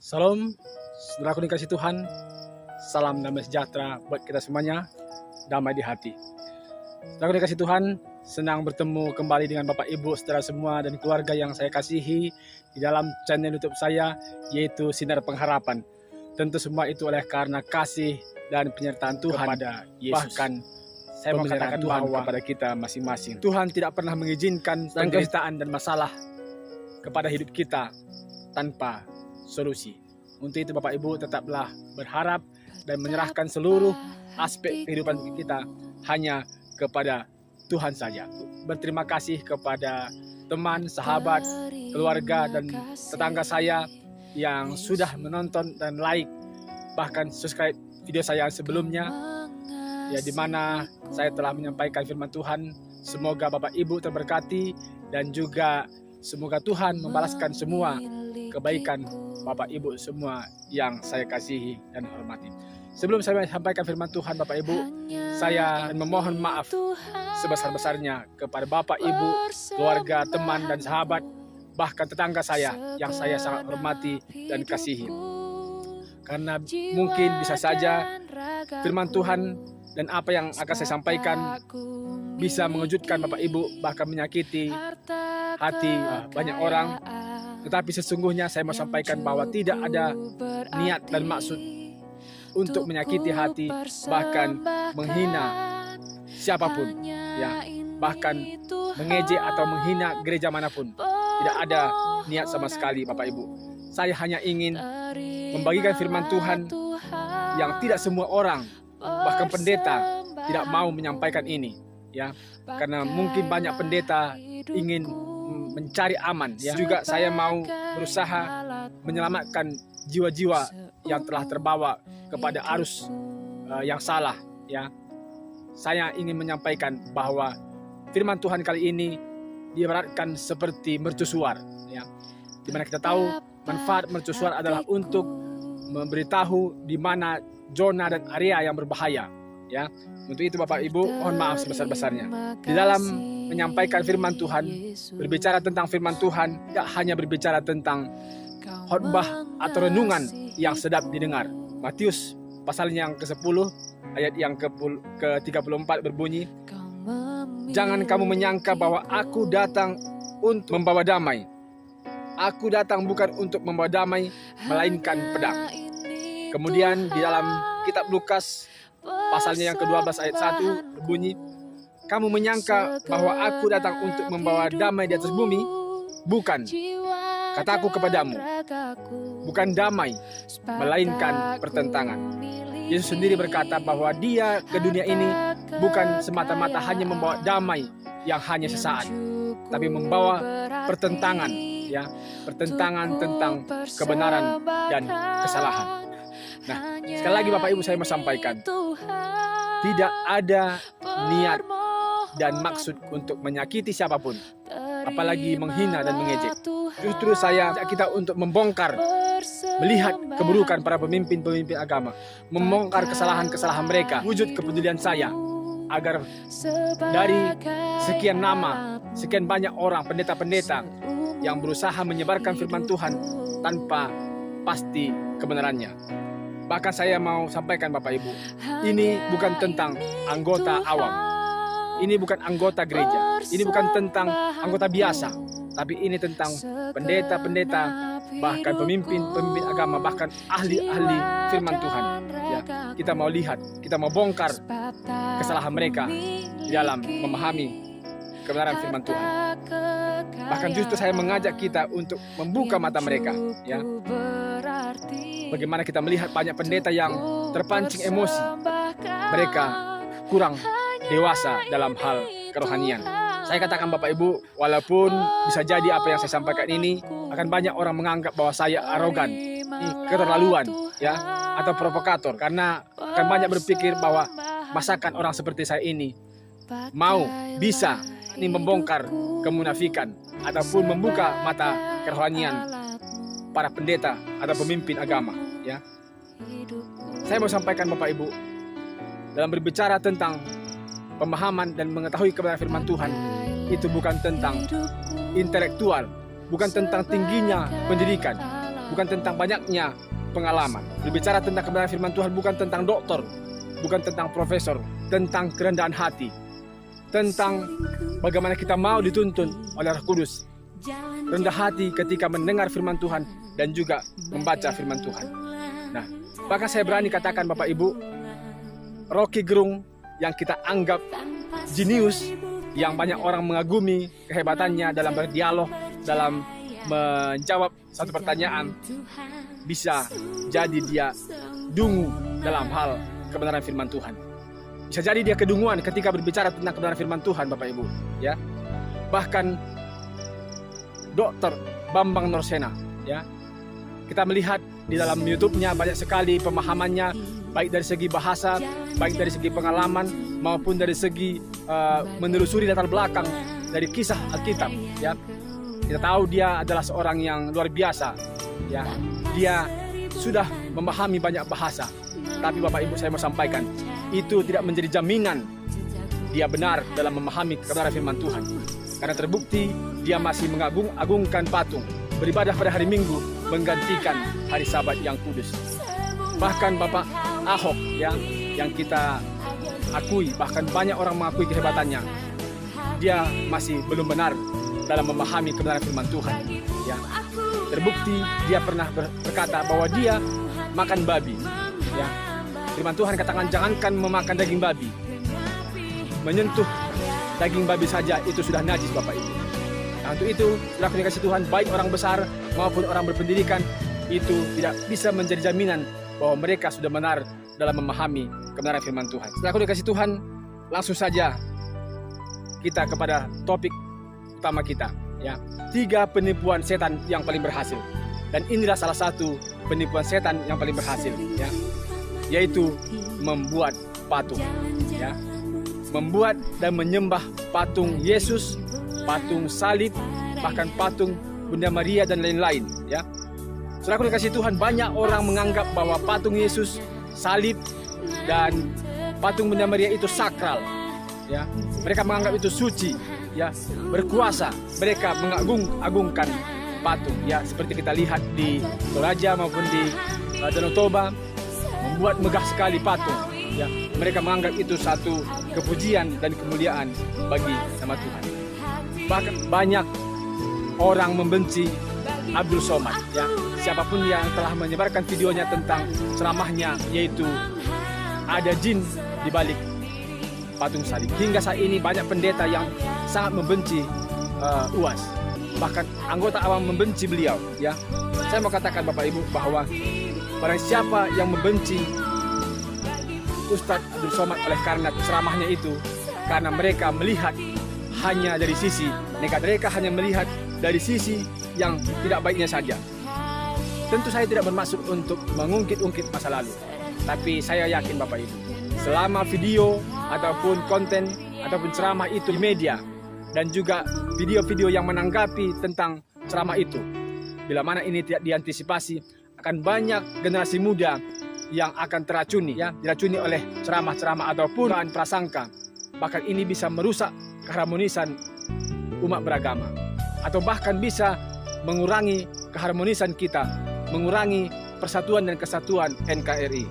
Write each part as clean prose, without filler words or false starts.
Salam, saudaraku dikasih Tuhan. Salam damai sejahtera buat kita semuanya, damai di hati. Saudaraku dikasih Tuhan, senang bertemu kembali dengan Bapak Ibu, saudara semua dan keluarga yang saya kasihi di dalam channel YouTube saya, yaitu Sinar Pengharapan. Tentu semua itu oleh karena kasih dan penyertaan Tuhan kepada Yesus. Bahkan saya mau katakan Tuhan kepada kita masing-masing. Tuhan tidak pernah mengizinkan penderitaan dan masalah kepada hidup kita tanpa solusi. Untuk itu Bapak Ibu tetaplah berharap dan menyerahkan seluruh aspek kehidupan kita hanya kepada Tuhan saja. Berterima kasih kepada teman, sahabat, keluarga dan tetangga saya yang sudah menonton dan like, bahkan subscribe video saya sebelumnya, ya, di mana saya telah menyampaikan firman Tuhan. Semoga Bapak Ibu terberkati dan juga semoga Tuhan membalaskan semua kebaikan Bapak Ibu semua yang saya kasihi dan hormati. Sebelum saya sampaikan firman Tuhan Bapak Ibu, saya memohon maaf sebesar-besarnya kepada Bapak Ibu, keluarga, teman dan sahabat, bahkan tetangga saya yang saya sangat hormati dan kasihi. Karena mungkin bisa saja firman Tuhan dan apa yang akan saya sampaikan bisa mengejutkan Bapak Ibu, bahkan menyakiti hati banyak orang. Tetapi sesungguhnya saya mau sampaikan bahwa tidak ada niat dan maksud untuk menyakiti hati, bahkan menghina siapapun, ya, bahkan mengejek atau menghina gereja manapun. Tidak ada niat sama sekali Bapak Ibu. Saya hanya ingin membagikan firman Tuhan yang tidak semua orang, bahkan pendeta, tidak mau menyampaikan ini, ya, karena mungkin banyak pendeta ingin mencari aman, ya. Juga saya mau berusaha menyelamatkan jiwa-jiwa yang telah terbawa kepada arus yang salah, ya. Saya ingin menyampaikan bahwa firman Tuhan kali ini diibaratkan seperti mercusuar, ya. Dimana kita tahu manfaat mercusuar adalah untuk memberitahu di mana zona dan area yang berbahaya, ya. Untuk itu Bapak Ibu, mohon maaf sebesar-besarnya. Di dalam menyampaikan firman Tuhan, berbicara tentang firman Tuhan, tidak hanya berbicara tentang khotbah atau renungan yang sedap didengar. Matius pasalnya yang ke-10 ayat yang ke-34 berbunyi, "Jangan kamu menyangka bahwa aku datang untuk membawa damai. Aku datang bukan untuk membawa damai, melainkan pedang." Kemudian di dalam kitab Lukas pasalnya yang ke-12 ayat 1 berbunyi, "Kamu menyangka bahwa aku datang untuk membawa damai di atas bumi? Bukan. Kataku kepadamu, bukan damai, melainkan pertentangan." Yesus sendiri berkata bahwa dia ke dunia ini bukan semata-mata hanya membawa damai yang hanya sesaat, tapi membawa pertentangan, ya, pertentangan tentang kebenaran dan kesalahan. Nah, sekali lagi Bapak Ibu saya mau sampaikan, tidak ada niat dan maksud untuk menyakiti siapapun, apalagi menghina dan mengejek. Justru saya ajak kita untuk membongkar, melihat keburukan para pemimpin-pemimpin agama, membongkar kesalahan-kesalahan mereka. Wujud kepedulian saya agar dari sekian nama, sekian banyak orang pendeta-pendeta yang berusaha menyebarkan firman Tuhan tanpa pasti kebenarannya. Bahkan saya mau sampaikan Bapak Ibu, ini bukan tentang anggota awam, ini bukan anggota gereja, ini bukan tentang anggota biasa, tapi ini tentang pendeta-pendeta, bahkan pemimpin-pemimpin agama, bahkan ahli-ahli firman Tuhan. Ya, kita mau lihat, kita mau bongkar kesalahan mereka di dalam memahami kebenaran firman Tuhan. Bahkan justru saya mengajak kita untuk membuka mata mereka, ya. Bagaimana kita melihat banyak pendeta yang terpancing emosi, mereka kurang dewasa dalam hal kerohanian. Saya katakan Bapak Ibu, walaupun bisa jadi apa yang saya sampaikan ini akan banyak orang menganggap bahwa saya arogan, keterlaluan, ya, atau provokator, karena akan banyak berpikir bahwa masakan orang seperti saya ini mau bisa ini membongkar kemunafikan ataupun membuka mata kerohanian para pendeta atau pemimpin agama, ya. Saya mau sampaikan Bapak Ibu, dalam berbicara tentang pemahaman dan mengetahui kebenaran firman Tuhan, itu bukan tentang intelektual, bukan tentang tingginya pendidikan, bukan tentang banyaknya pengalaman. Berbicara tentang kebenaran firman Tuhan bukan tentang dokter, bukan tentang profesor, tentang kerendahan hati, tentang bagaimana kita mau dituntun oleh Roh Kudus, rendah hati ketika mendengar firman Tuhan dan juga membaca firman Tuhan. Nah, bahkan saya berani katakan Bapak Ibu, Rocky Gerung yang kita anggap jenius, yang banyak orang mengagumi kehebatannya dalam berdialog, dalam menjawab satu pertanyaan, bisa jadi dia dungu dalam hal kebenaran firman Tuhan. Bisa jadi dia kedunguan ketika berbicara tentang kebenaran firman Tuhan, Bapak Ibu, ya. Bahkan Dr. Bambang Norsena, ya. Kita melihat di dalam YouTube-nya banyak sekali pemahamannya, baik dari segi bahasa, baik dari segi pengalaman, maupun dari segi menelusuri latar belakang dari kisah Alkitab, ya. Kita tahu dia adalah seorang yang luar biasa, ya. Dia sudah memahami banyak bahasa. Tapi Bapak Ibu, saya mau sampaikan, itu tidak menjadi jaminan dia benar dalam memahami kebenaran firman Tuhan. Karena terbukti dia masih mengagung-agungkan patung, beribadah pada hari Minggu, menggantikan hari Sabat yang kudus. Bahkan Bapak Ahok, ya, yang kita akui, bahkan banyak orang mengakui kehebatannya, dia masih belum benar dalam memahami kebenaran firman Tuhan, ya. Terbukti dia pernah berkata bahwa dia makan babi, ya. Firman Tuhan katakan jangankan memakan daging babi, menyentuh daging babi saja itu sudah najis, Bapak Ibu. Nah, untuk itu, saudara dikasih Tuhan, baik orang besar maupun orang berpendidikan, itu tidak bisa menjadi jaminan bahwa mereka sudah benar dalam memahami kebenaran firman Tuhan. Saudara dikasih Tuhan, langsung saja kita kepada topik utama kita, ya. 3 penipuan setan yang paling berhasil. Dan inilah salah satu penipuan setan yang paling berhasil, ya, yaitu membuat patung, ya. Membuat dan menyembah patung Yesus, patung salib, bahkan patung Bunda Maria dan lain-lain, ya. Saudaraku dikasih Tuhan, banyak orang menganggap bahwa patung Yesus, salib, dan patung Bunda Maria itu sakral, ya. Mereka menganggap itu suci, ya, berkuasa. Mereka mengagung-agungkan patung, ya, seperti kita lihat di Toraja maupun di Danau Toba, membuat megah sekali patung, ya. Mereka menganggap itu satu kepujian dan kemuliaan bagi nama Tuhan. Bahkan banyak orang membenci Abdul Somad, ya. Siapapun yang telah menyebarkan videonya tentang ceramahnya, yaitu ada jin di balik patung salib. Hingga saat ini banyak pendeta yang sangat membenci UAS. Bahkan anggota awam membenci beliau, ya. Saya mau katakan Bapak Ibu bahwa barang siapa yang membenci Ustadz Abdul Somad oleh karena ceramahnya itu, karena mereka melihat hanya dari sisi negatif, mereka hanya melihat dari sisi yang tidak baiknya saja. Tentu saya tidak bermaksud untuk mengungkit-ungkit masa lalu, tapi saya yakin Bapak Ibu, selama video ataupun konten ataupun ceramah itu di media dan juga video-video yang menanggapi tentang ceramah itu, bila mana ini tidak diantisipasi, akan banyak generasi muda yang akan teracuni, ya, diracuni oleh ceramah-ceramah ataupun prasangka. Bahkan ini bisa merusak keharmonisan umat beragama, atau bahkan bisa mengurangi keharmonisan kita, mengurangi persatuan dan kesatuan NKRI.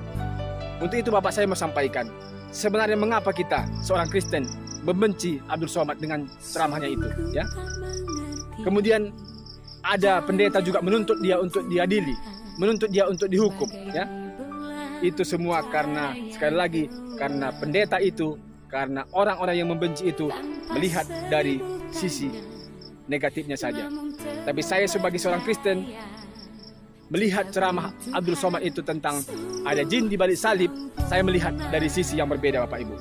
Untuk itu Bapak, saya mau sampaikan, sebenarnya mengapa kita seorang Kristen membenci Abdul Somad dengan ceramahnya itu, ya. Kemudian ada pendeta juga menuntut dia untuk diadili, menuntut dia untuk dihukum, ya. Itu semua karena, sekali lagi, karena pendeta itu, karena orang-orang yang membenci itu melihat dari sisi negatifnya saja. Tapi saya sebagai seorang Kristen melihat ceramah Abdul Somad itu tentang ada jin di balik salib, saya melihat dari sisi yang berbeda, Bapak Ibu.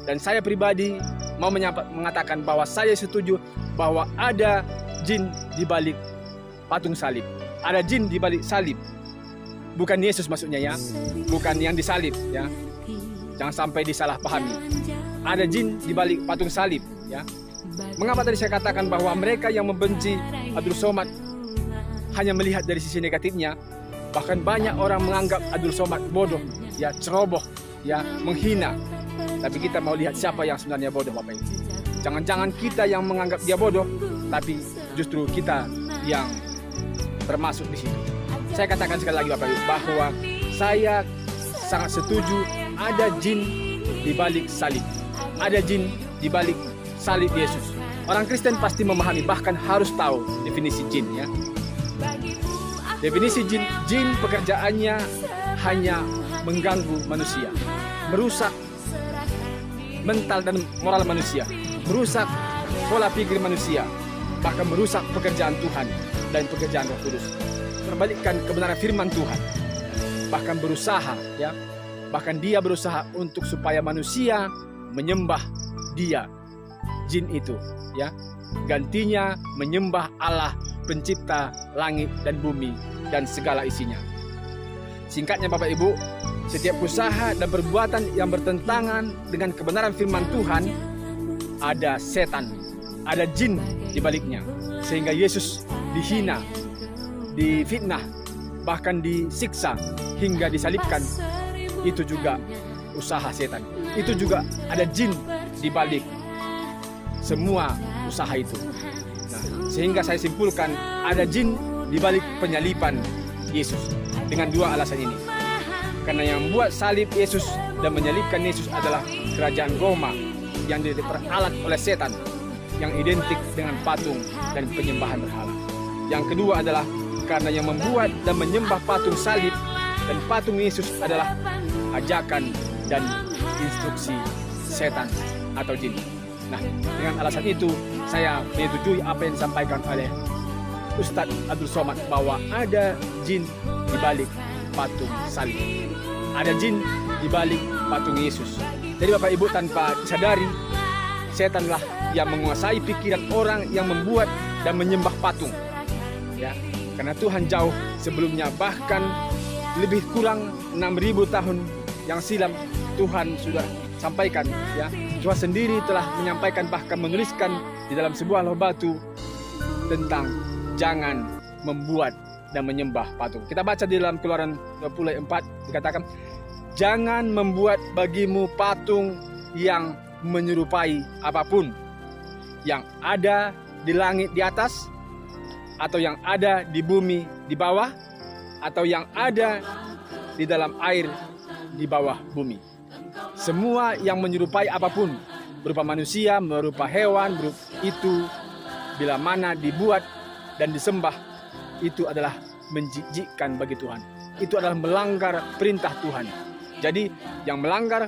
Dan saya pribadi mau mengatakan bahwa saya setuju bahwa ada jin di balik patung salib. Ada jin di balik salib. Bukan Yesus maksudnya, ya. Bukan yang disalib, ya. Jangan sampai disalahpahami. Ada jin di balik patung salib, ya. Mengapa tadi saya katakan bahwa mereka yang membenci Abdul Somad hanya melihat dari sisi negatifnya? Bahkan banyak orang menganggap Abdul Somad bodoh, ya, ceroboh, ya, menghina. Tapi kita mau lihat siapa yang sebenarnya bodoh, Bapak Ibu. Jangan-jangan kita yang menganggap dia bodoh, tapi justru kita yang termasuk di situ. Saya katakan sekali lagi Bapak Ibu bahwa saya sangat setuju ada jin di balik salib. Ada jin di balik salib Yesus. Orang Kristen pasti memahami, bahkan harus tahu definisi jin ya. Definisi jin, jin pekerjaannya hanya mengganggu manusia, merusak mental dan moral manusia, merusak pola pikir manusia, bahkan merusak pekerjaan Tuhan dan pekerjaan Roh Kudus. Terbalikkan kebenaran firman Tuhan, bahkan berusaha ya, bahkan dia berusaha untuk supaya manusia menyembah dia, jin itu ya, gantinya menyembah Allah pencipta langit dan bumi dan segala isinya. Singkatnya Bapak Ibu, setiap usaha dan perbuatan yang bertentangan dengan kebenaran firman Tuhan, ada setan, ada jin di baliknya, sehingga Yesus dihina, difitnah, bahkan disiksa hingga disalibkan. Itu juga usaha setan. Itu juga ada jin di balik semua usaha itu. Nah, sehingga saya simpulkan ada jin di balik penyaliban Yesus dengan dua alasan ini. Karena yang membuat salib Yesus dan menyalibkan Yesus adalah kerajaan Roma yang diperalat oleh setan, yang identik dengan patung dan penyembahan berhala. Yang kedua adalah karena yang membuat dan menyembah patung salib dan patung Yesus adalah ajakan dan instruksi setan atau jin. Nah, dengan alasan itu saya menyetujui apa yang disampaikan oleh Ustadz Abdul Somad bahwa ada jin di balik patung salib. Ada jin di balik patung Yesus. Jadi Bapak Ibu, tanpa disadari, setanlah yang menguasai pikiran orang yang membuat dan menyembah patung. Ya, karena Tuhan jauh sebelumnya, bahkan lebih kurang 6.000 tahun yang silam Tuhan sudah sampaikan ya. Tuhan sendiri telah menyampaikan, bahkan menuliskan di dalam sebuah loh batu tentang jangan membuat dan menyembah patung. Kita baca di dalam Keluaran 24 dikatakan, jangan membuat bagimu patung yang menyerupai apapun yang ada di langit di atas, atau yang ada di bumi di bawah, atau yang ada di dalam air di bawah bumi. Semua yang menyerupai apapun, berupa manusia, berupa hewan, itu bila mana dibuat dan disembah, itu adalah menjijikkan bagi Tuhan. Itu adalah melanggar perintah Tuhan. Jadi yang melanggar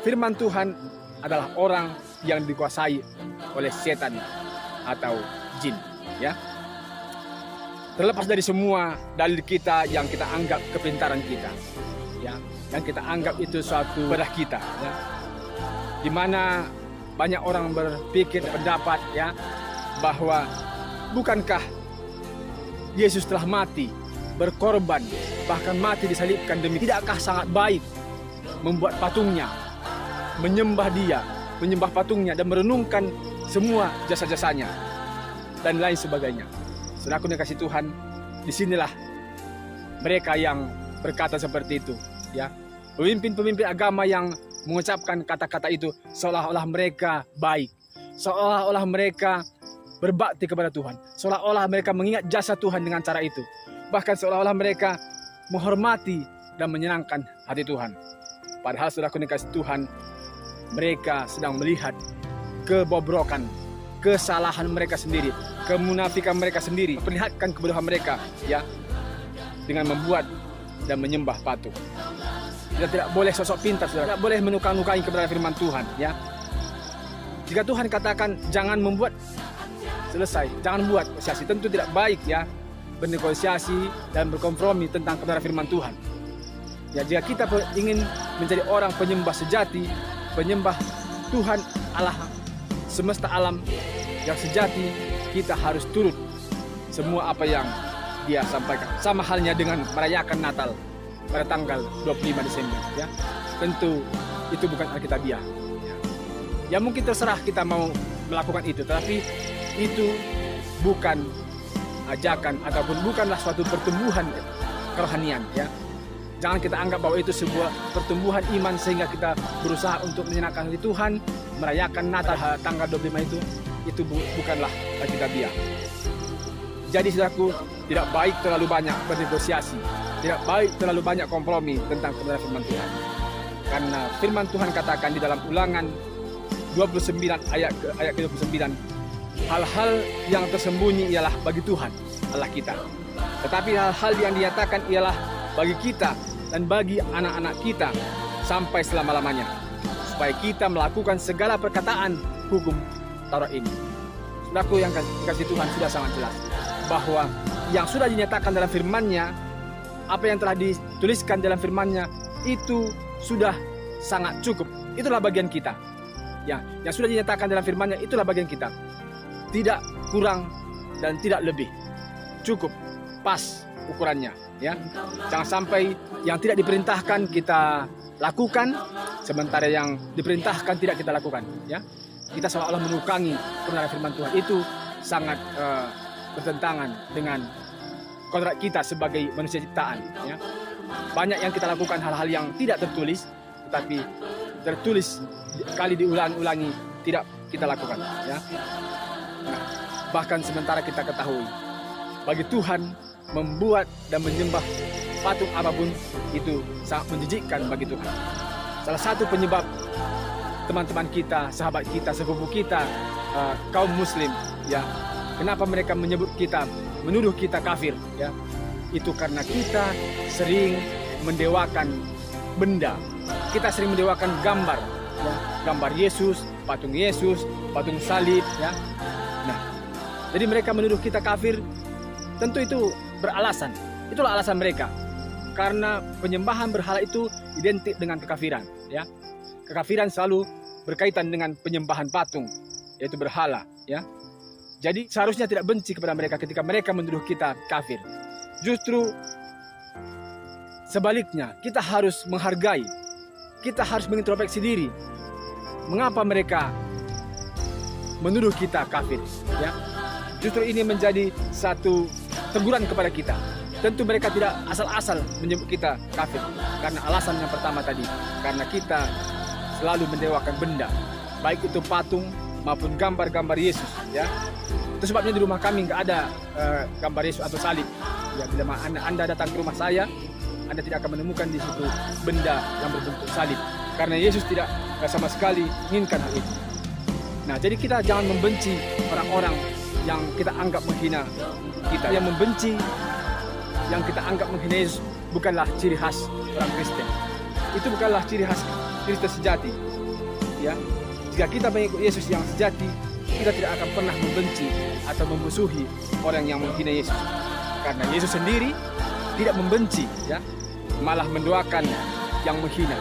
firman Tuhan adalah orang yang dikuasai oleh setan atau jin ya. Terlepas dari semua dalil kita yang kita anggap kepintaran kita ya, yang kita anggap itu suatu bedah kita ya, di mana banyak orang berpikir pendapat ya bahwa bukankah Yesus telah mati, berkorban, bahkan mati disalibkan demi, tidakkah sangat baik membuat patungnya, menyembah dia, menyembah patungnya dan merenungkan semua jasa-jasanya dan lain sebagainya. Saudaraku yang kasih Tuhan, disinilah mereka yang berkata seperti itu ya. Pemimpin-pemimpin agama yang mengucapkan kata-kata itu seolah-olah mereka baik, seolah-olah mereka berbakti kepada Tuhan, seolah-olah mereka mengingat jasa Tuhan dengan cara itu, bahkan seolah-olah mereka menghormati dan menyenangkan hati Tuhan. Padahal saudaraku yang kasih Tuhan, mereka sedang melihat kebobrokan, kesalahan mereka sendiri, kemunafikan mereka sendiri, memperlihatkan kebodohan mereka ya, dengan membuat dan menyembah patung. Kita tidak boleh sosok pintar, saudara. Tidak boleh menukang-nukangi kebenaran firman Tuhan ya. Jika Tuhan katakan jangan membuat, selesai, jangan buat negosiasi. Tentu tidak baik ya bernegosiasi dan berkompromi tentang kebenaran firman Tuhan. Ya, jika kita ingin menjadi orang penyembah sejati, penyembah Tuhan Allah semesta alam yang sejati, kita harus turut semua apa yang dia sampaikan. Sama halnya dengan merayakan Natal pada tanggal 25 Desember ya. Tentu itu bukan Alkitabiah ya. Ya mungkin terserah kita mau melakukan itu, tetapi itu bukan ajakan ataupun bukanlah suatu pertumbuhan kerohanian ya. Jangan kita anggap bahwa itu sebuah pertumbuhan iman sehingga kita berusaha untuk menyenangkan hati Tuhan, merayakan Natal tanggal 25 itu bukanlah Alkitabiah. Jadi saudaraku, Tidak baik terlalu banyak bernegosiasi, tidak baik terlalu banyak kompromi tentang kebenaran firman Tuhan. Karena firman Tuhan katakan di dalam Ulangan 29 ayat ke-29, hal-hal yang tersembunyi ialah bagi Tuhan Allah kita. Tetapi hal-hal yang dinyatakan ialah bagi kita dan bagi anak-anak kita sampai selama-lamanya, supaya kita melakukan segala perkataan hukum Taurat ini. Saudaraku yang dikasihi Tuhan, sudah sangat jelas bahwa yang sudah dinyatakan dalam firman-Nya, apa yang telah dituliskan dalam firman-Nya itu sudah sangat cukup. Itulah bagian kita. Ya, yang sudah dinyatakan dalam firman-Nya itulah bagian kita. Tidak kurang dan tidak lebih. Cukup, pas ukurannya, ya. Jangan sampai yang tidak diperintahkan kita lakukan, sementara yang diperintahkan tidak kita lakukan, ya. Kita seolah-olah menukangi kebenaran firman Tuhan. Itu sangat bertentangan dengan kontrak kita sebagai manusia ciptaan, ya. Banyak yang kita lakukan hal-hal yang tidak tertulis, tetapi tertulis kali diulang-ulangi tidak kita lakukan, ya. Nah, bahkan sementara kita ketahui bagi Tuhan membuat dan menyembah patung apapun itu sangat menjijikkan bagi Tuhan. Salah satu penyebab teman-teman kita, sahabat kita, sepupu kita, kaum muslim, ya, kenapa mereka menyebut kita, menuduh kita kafir, ya, itu karena kita sering mendewakan benda. Kita sering mendewakan gambar, ya, gambar Yesus, patung salib, ya. Nah, jadi mereka menuduh kita kafir. Tentu itu beralasan. Itulah alasan mereka. Karena penyembahan berhala itu identik dengan kekafiran, ya. Kekafiran selalu berkaitan dengan penyembahan patung, yaitu berhala, ya. Jadi seharusnya tidak benci kepada mereka ketika mereka menuduh kita kafir. Justru sebaliknya, kita harus menghargai, kita harus mengintrospeksi diri. Mengapa mereka menuduh kita kafir, ya? Justru ini menjadi satu teguran kepada kita. Tentu mereka tidak asal-asal menyebut kita kafir, karena alasan yang pertama tadi, karena kita selalu mendewakan benda, baik itu patung maupun gambar-gambar Yesus, ya. Itu sebabnya di rumah kami nggak ada gambar Yesus atau salib. Ya, bila Anda datang ke rumah saya, Anda tidak akan menemukan di situ benda yang berbentuk salib, karena Yesus tidak sama sekali menginginkan hal itu. Nah, jadi kita jangan membenci orang-orang yang kita anggap menghina kita. Yang membenci, yang kita anggap menghina Yesus bukanlah ciri khas orang Kristen. Itu bukanlah ciri khas Kristen sejati, ya. Jika kita mengikut Yesus yang sejati, kita tidak akan pernah membenci atau memusuhi orang yang menghina Yesus, karena Yesus sendiri tidak membenci, ya, malah mendoakan yang menghina,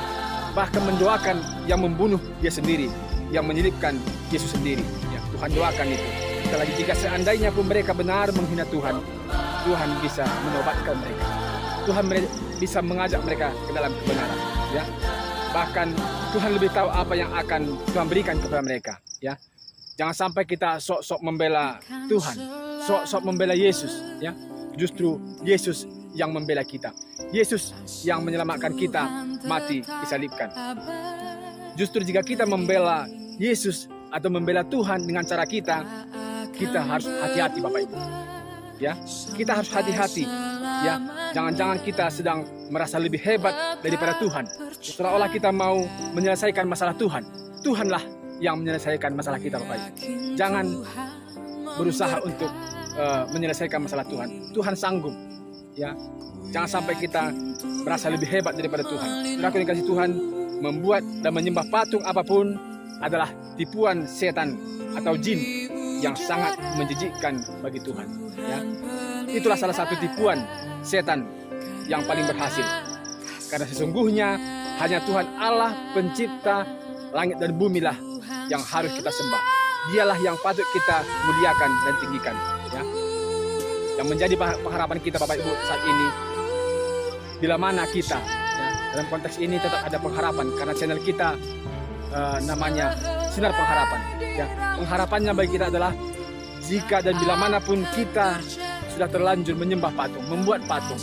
bahkan mendoakan yang membunuh dia sendiri, yang menyelibkan Yesus sendiri, ya. Tuhan doakan itu. Lagi jika seandainya pun mereka benar menghina Tuhan, Tuhan bisa menobatkan mereka. Tuhan bisa mengajak mereka ke dalam kebenaran, ya. Bahkan Tuhan lebih tahu apa yang akan Tuhan berikan kepada mereka, ya. Jangan sampai kita sok-sok membela Tuhan, sok-sok membela Yesus, ya. Justru Yesus yang membela kita. Yesus yang menyelamatkan kita mati disalibkan. Justru jika kita membela Yesus atau membela Tuhan dengan cara kita harus hati-hati, Bapak Ibu. Ya, kita harus hati-hati, ya. Jangan-jangan kita sedang merasa lebih hebat daripada Tuhan. Seolah-olah kita mau menyelesaikan masalah Tuhan. Tuhanlah yang menyelesaikan masalah kita, Bapak Ibu. Jangan berusaha untuk menyelesaikan masalah Tuhan. Tuhan sanggup, ya. Jangan sampai kita merasa lebih hebat daripada Tuhan. Saudaraku yang dikasihi Tuhan, membuat dan menyembah patung apapun adalah tipuan setan atau jin yang sangat menjijikkan bagi Tuhan, ya. Itulah salah satu tipuan setan yang paling berhasil, karena sesungguhnya hanya Tuhan Allah pencipta langit dan bumi lah yang harus kita sembah. Dialah yang patut kita muliakan dan tinggikan, ya. Yang menjadi pengharapan kita, Bapak Ibu, saat ini, bila mana kita, ya, dalam konteks ini tetap ada pengharapan, karena channel kita namanya Sinar Pengharapan, ya. Pengharapannya bagi kita adalah jika dan bila manapun kita sudah terlanjur menyembah patung, membuat patung,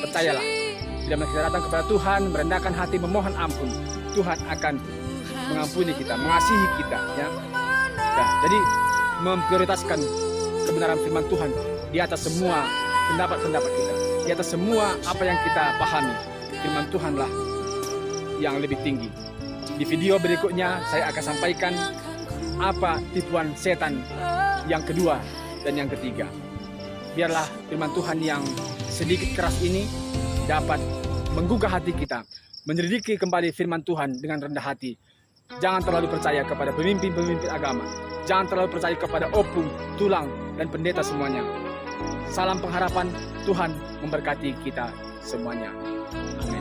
percayalah, bila kita datang kepada Tuhan, merendahkan hati, memohon ampun, Tuhan akan mengampuni kita, mengasihi kita, ya. Nah, jadi memprioritaskan kebenaran firman Tuhan di atas semua pendapat-pendapat kita, di atas semua apa yang kita pahami. Firman Tuhanlah yang lebih tinggi. Di video berikutnya saya akan sampaikan apa tipuan setan yang kedua dan yang ketiga. Biarlah firman Tuhan yang sedikit keras ini dapat menggugah hati kita, menyelidiki kembali firman Tuhan dengan rendah hati. Jangan terlalu percaya kepada pemimpin-pemimpin agama. Jangan terlalu percaya kepada opung, tulang, dan pendeta semuanya. Salam pengharapan, Tuhan memberkati kita semuanya. Amin.